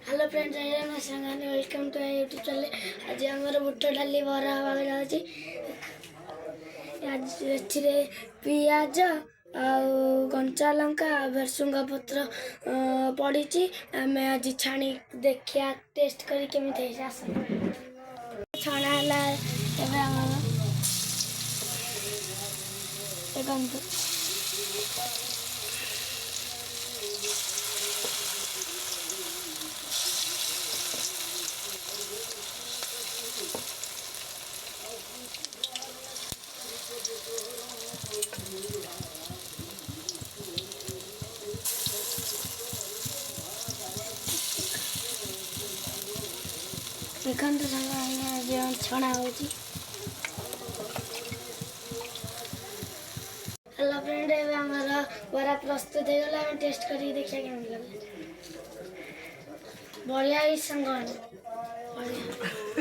Hello friends, मैं संगानी welcome to YouTube channel. आज आमर बुट डाली बरा हवा जाऊँगी। पियाज कंचा लंका भेरसुंगा पत्र पड़ी। आम आज छाणी देखिया टेस्ट करी केमी छणा देखु देखते संग छणा हो। हेलो फ्रेंड, बरा प्रस्तुत हो गला। टेस्ट कर देखिए केमी लगे। बढ़िया ही संग बढ़िया।